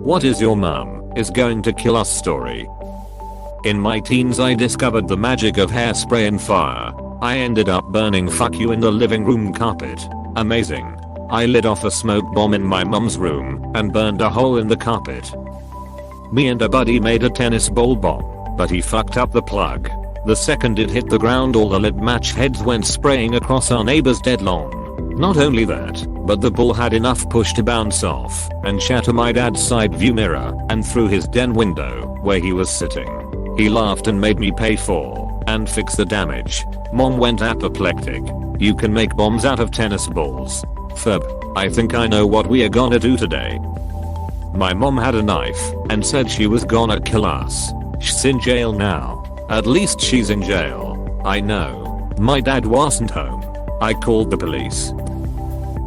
What is your mum is going to kill us story. In my teens I discovered the magic of hairspray and fire. I ended up burning fuck you in the living room carpet. Amazing. I lit off a smoke bomb in my mum's room and burned a hole in the carpet. Me and a buddy made a tennis ball bomb, but he fucked up the plug. The second it hit the ground all the lit match heads went spraying across our neighbor's dead lawn. Not only that, but the ball had enough push to bounce off and shatter my dad's side view mirror and through his den window where he was sitting. He laughed and made me pay for and fix the damage. Mom went apoplectic. You can make bombs out of tennis balls. Ferb, I think I know what we are gonna do today. My mom had a knife and said she was gonna kill us. She's in jail now. At least she's in jail. I know. My dad wasn't home. I called the police.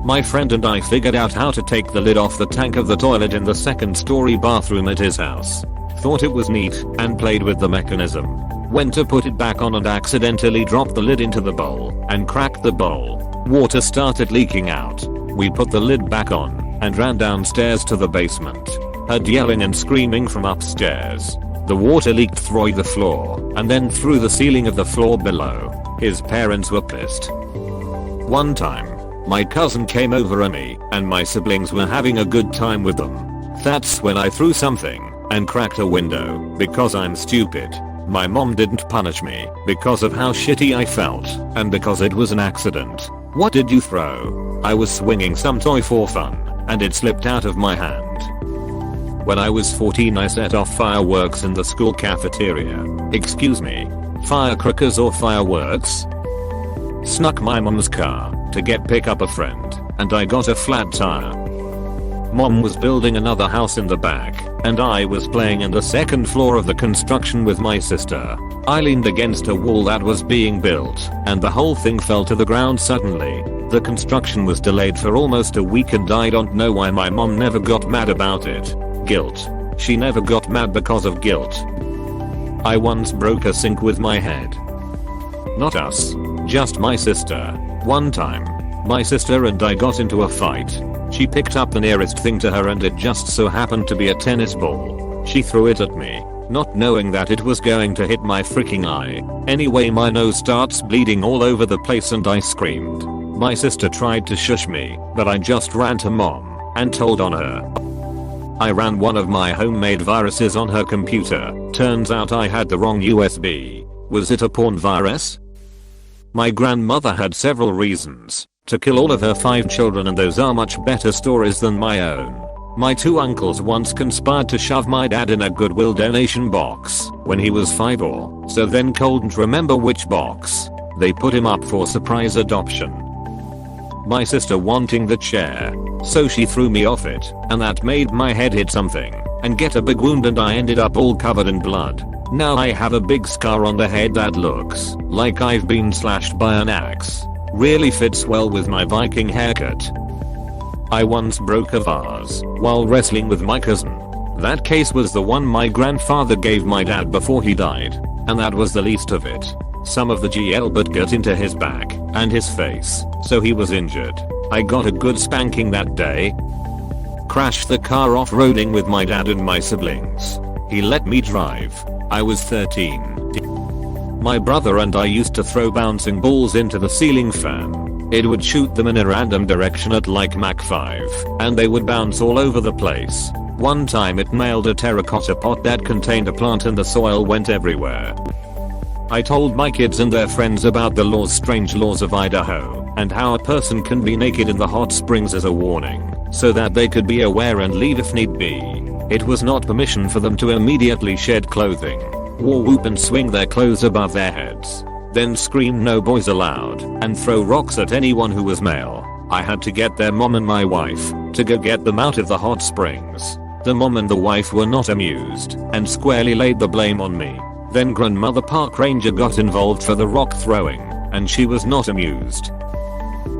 My friend and I figured out how to take the lid off the tank of the toilet in the second-story bathroom at his house. Thought it was neat and played with the mechanism. Went to put it back on and accidentally dropped the lid into the bowl and cracked the bowl. Water started leaking out. We put the lid back on and ran downstairs to the basement. Heard yelling and screaming from upstairs. The water leaked through the floor and then through the ceiling of the floor below. His parents were pissed. One time, my cousin came over and me and my siblings were having a good time with them. That's when I threw something and cracked a window because I'm stupid. My mom didn't punish me because of how shitty I felt and because it was an accident. What did you throw? I was swinging some toy for fun and it slipped out of my hand. When I was 14 I set off fireworks in the school cafeteria. Excuse me, firecrackers or fireworks? Snuck my mom's car to pick up a friend and I got a flat tire. Mom was building another house in the back and I was playing in the second floor of the construction with my sister. I leaned against a wall that was being built and the whole thing fell to the ground suddenly. The construction was delayed for almost a week and I don't know why my mom never got mad about it. Guilt. She never got mad because of guilt. I once broke a sink with my head. Not us. Just my sister. One time, my sister and I got into a fight. She picked up the nearest thing to her and it just so happened to be a tennis ball. She threw it at me, not knowing that it was going to hit my freaking eye. Anyway, my nose starts bleeding all over the place and I screamed. My sister tried to shush me, but I just ran to mom and told on her. I ran one of my homemade viruses on her computer. Turns out I had the wrong USB. Was it a porn virus? My grandmother had several reasons to kill all of her 5 children and those are much better stories than my own. My 2 uncles once conspired to shove my dad in a Goodwill donation box when he was 5 or so, then couldn't remember which box. They put him up for surprise adoption. My sister wanting the chair, so she threw me off it and that made my head hit something and get a big wound and I ended up all covered in blood. Now I have a big scar on the head that looks like I've been slashed by an axe. Really fits well with my Viking haircut. I once broke a vase while wrestling with my cousin. That case was the one my grandfather gave my dad before he died, and that was the least of it. Some of the GL but got into his back and his face, so he was injured. I got a good spanking that day. Crashed the car off-roading with my dad and my siblings. He let me drive. I was 13. My brother and I used to throw bouncing balls into the ceiling fan. It would shoot them in a random direction at like Mach 5 and they would bounce all over the place. One time it nailed a terracotta pot that contained a plant and the soil went everywhere. I told my kids and their friends about the strange laws of Idaho and how a person can be naked in the hot springs as a warning so that they could be aware and leave if need be. It was not permission for them to immediately shed clothing, war whoop and swing their clothes above their heads, then scream no boys allowed and throw rocks at anyone who was male. I had to get their mom and my wife to go get them out of the hot springs. The mom and the wife were not amused and squarely laid the blame on me. Then grandmother park ranger got involved for the rock throwing and she was not amused.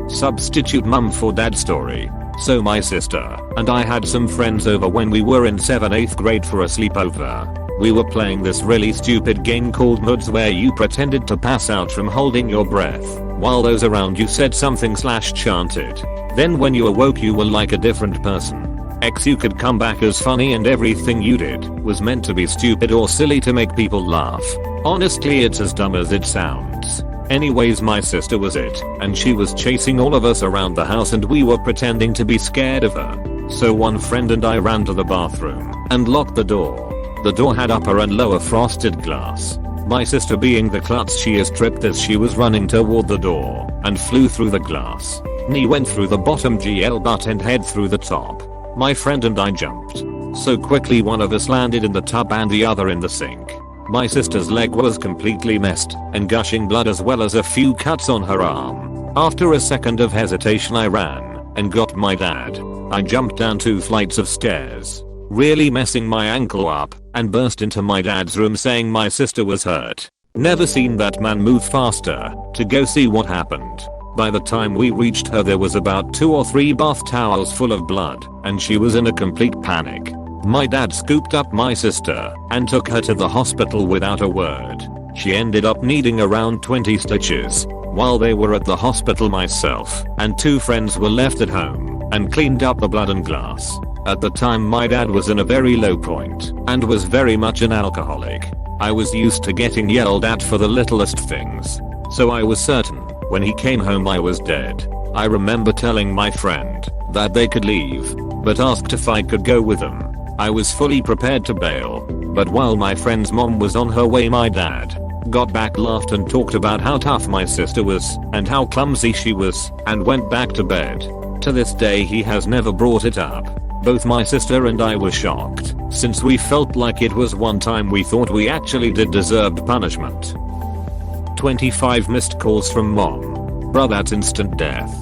Substitute mum for dad story. So my sister and I had some friends over when we were in 7th grade for a sleepover. We were playing this really stupid game called Moods where you pretended to pass out from holding your breath while those around you said something / chanted. Then when you awoke you were like a different person. You could come back as funny and everything you did was meant to be stupid or silly to make people laugh. Honestly, it's as dumb as it sounds. Anyways, my sister was it, and she was chasing all of us around the house and we were pretending to be scared of her. So one friend and I ran to the bathroom and locked the door. The door had upper and lower frosted glass. My sister, being the klutz she is, tripped as she was running toward the door and flew through the glass. Knee went through the bottom, GL butt and head through the top. My friend and I jumped so quickly, one of us landed in the tub and the other in the sink. My sister's leg was completely messed and gushing blood, as well as a few cuts on her arm. After a second of hesitation, I ran and got my dad. I jumped down 2 flights of stairs, really messing my ankle up, and burst into my dad's room saying my sister was hurt. Never seen that man move faster to go see what happened. By the time we reached her, there was about 2 or 3 bath towels full of blood, and she was in a complete panic. My dad scooped up my sister and took her to the hospital without a word. She ended up needing around 20 stitches. While they were at the hospital, myself and 2 friends were left at home and cleaned up the blood and glass. At the time, my dad was in a very low point and was very much an alcoholic. I was used to getting yelled at for the littlest things, so I was certain when he came home I was dead. I remember telling my friend that they could leave, but asked if I could go with them. I was fully prepared to bail, but while my friend's mom was on her way, my dad got back, laughed and talked about how tough my sister was and how clumsy she was, and went back to bed. To this day he has never brought it up. Both my sister and I were shocked, since we felt like it was one time we thought we actually did deserved punishment. 25 missed calls from mom. Bruh, that's instant death.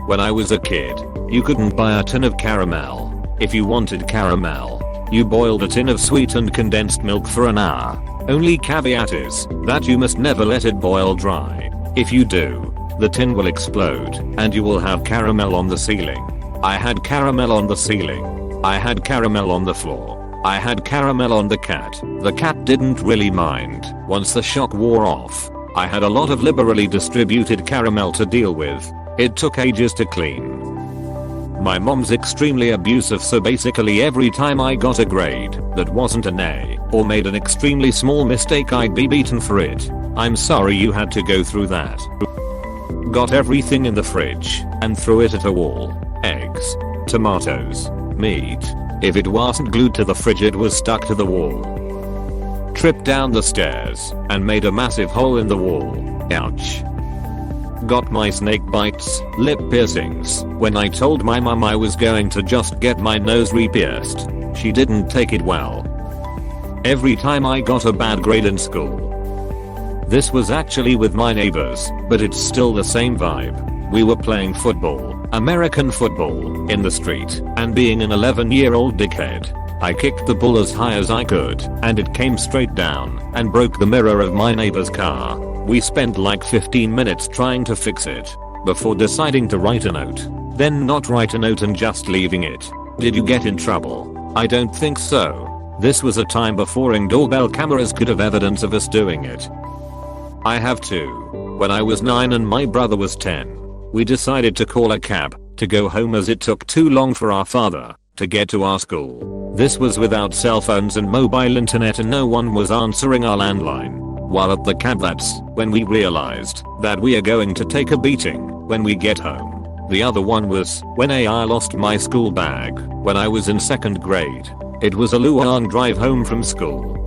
When I was a kid, you couldn't buy a tin of caramel. If you wanted caramel, you boiled a tin of sweetened condensed milk for an hour. Only caveat is that you must never let it boil dry. If you do, the tin will explode and you will have caramel on the ceiling. I had caramel on the ceiling. I had caramel on the floor. I had caramel on the cat. The cat didn't really mind once the shock wore off. I had a lot of liberally distributed caramel to deal with. It took ages to clean. My mom's extremely abusive, so basically every time I got a grade that wasn't an A or made an extremely small mistake, I'd be beaten for it. I'm sorry you had to go through that. Got everything in the fridge and threw it at a wall. Eggs, tomatoes, meat. If it wasn't glued to the fridge, it was stuck to the wall. Tripped down the stairs and made a massive hole in the wall. Ouch. Got my snake bites, lip piercings. When I told my mum I was going to just get my nose re-pierced, she didn't take it well. Every time I got a bad grade in school. This was actually with my neighbors, but it's still the same vibe. We were playing football, American football, in the street, and being an 11-year-old dickhead, I kicked the ball as high as I could, and it came straight down and broke the mirror of my neighbor's car. We spent like 15 minutes trying to fix it before deciding to write a note, then not write a note and just leaving it. Did you get in trouble? I don't think so. This was a time before Ring doorbell cameras could have evidence of us doing it. I have two. When I was 9 and my brother was 10, we decided to call a cab to go home as it took too long for our father to get to our school. This was without cell phones and mobile internet, and no one was answering our landline. While at the cab, that's when we realized that we are going to take a beating when we get home. The other one was when I lost my school bag when I was in 2nd grade. It was a long drive home from school.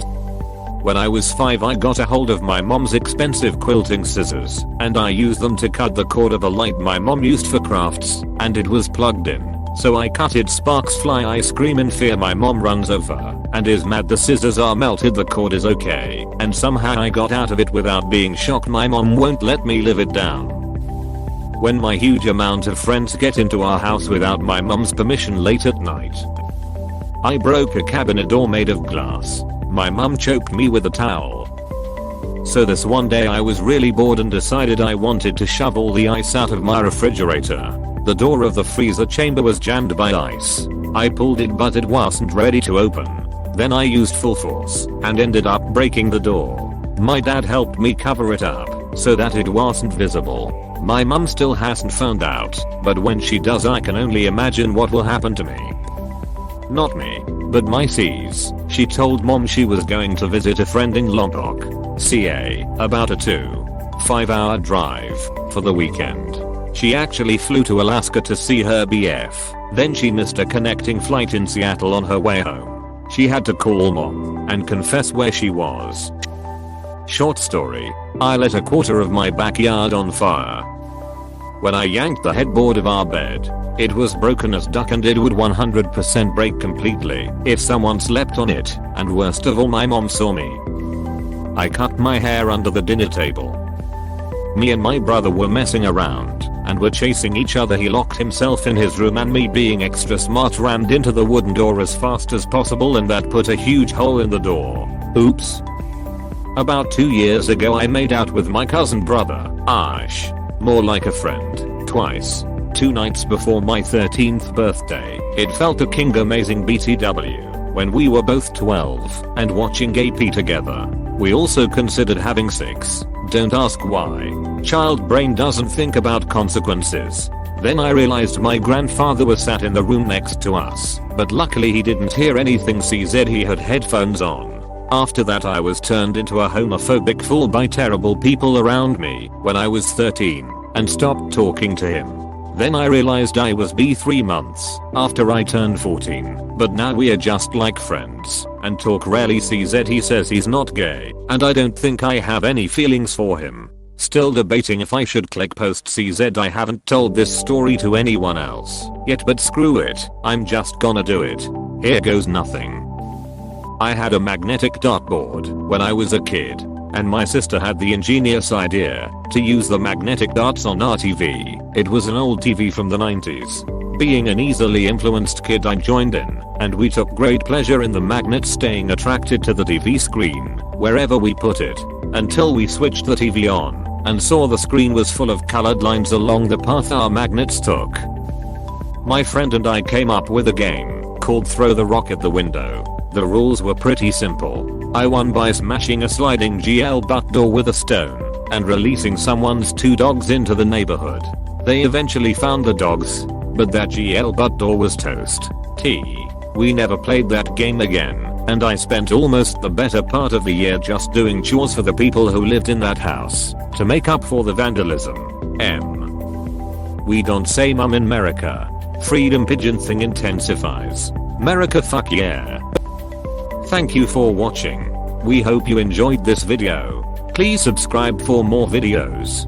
When I was 5, I got a hold of my mom's expensive quilting scissors, and I used them to cut the cord of a light my mom used for crafts, and it was plugged in. So I cut it, sparks fly, I scream in fear, my mom runs over and is mad, the scissors are melted, the cord is okay, and somehow I got out of it without being shocked. My mom won't let me live it down. When my huge amount of friends get into our house without my mom's permission late at night. I broke a cabinet door made of glass. My mom choked me with a towel. So this one day I was really bored and decided I wanted to shove all the ice out of my refrigerator. The door of the freezer chamber was jammed by ice. I pulled it, but it wasn't ready to open. Then I used full force and ended up breaking the door. My dad helped me cover it up so that it wasn't visible. My mum still hasn't found out, but when she does, I can only imagine what will happen to me. not me, but my C's. She told mom she was going to visit a friend in Lompoc, CA, about a 2.5 hour drive, for the weekend. She actually flew to Alaska to see her BF, then she missed a connecting flight in Seattle on her way home. She had to call mom and confess where she was. Short story, I lit a quarter of my backyard on fire. When I yanked the headboard of our bed, it was broken as duck and it would 100% break completely if someone slept on it, and worst of all my mom saw me. I cut my hair under the dinner table. Me and my brother were messing around and were chasing each other. He locked himself in his room and me being extra smart rammed into the wooden door as fast as possible, and that put a huge hole in the door. Oops. About 2 years ago I made out with my cousin brother, Ash, more like a friend, twice. 2 nights before my 13th birthday. It felt a king amazing BTW when we were both 12 and watching AP together. We also considered having sex. Don't ask why. Child brain doesn't think about consequences. Then I realized my grandfather was sat in the room next to us, but luckily he didn't hear anything. CZ, he had headphones on. After that I was turned into a homophobic fool by terrible people around me when I was 13 and stopped talking to him. Then I realized I was B 3 months after I turned 14, but now we are just like friends and talk rarely. CZ, he says he's not gay and I don't think I have any feelings for him. Still debating if I should click post. CZ, I haven't told this story to anyone else yet, but screw it, I'm just gonna do it. Here goes nothing. I had a magnetic dartboard when I was a kid, and my sister had the ingenious idea to use the magnetic darts on our TV. It was an old TV from the 90s. Being an easily influenced kid, I joined in, and we took great pleasure in the magnet staying attracted to the TV screen wherever we put it, until we switched the TV on and saw the screen was full of colored lines along the path our magnets took. My friend and I came up with a game called Throw the Rock at the Window. The rules were pretty simple. I won by smashing a sliding GL butt door with a stone and releasing someone's 2 dogs into the neighborhood. They eventually found the dogs, but that GL butt door was toast. We never played that game again, and I spent almost the better part of the year just doing chores for the people who lived in that house to make up for the vandalism. We don't say mum in America. Freedom pigeon thing intensifies. America, fuck yeah. Thank you for watching. We hope you enjoyed this video. Please subscribe for more videos.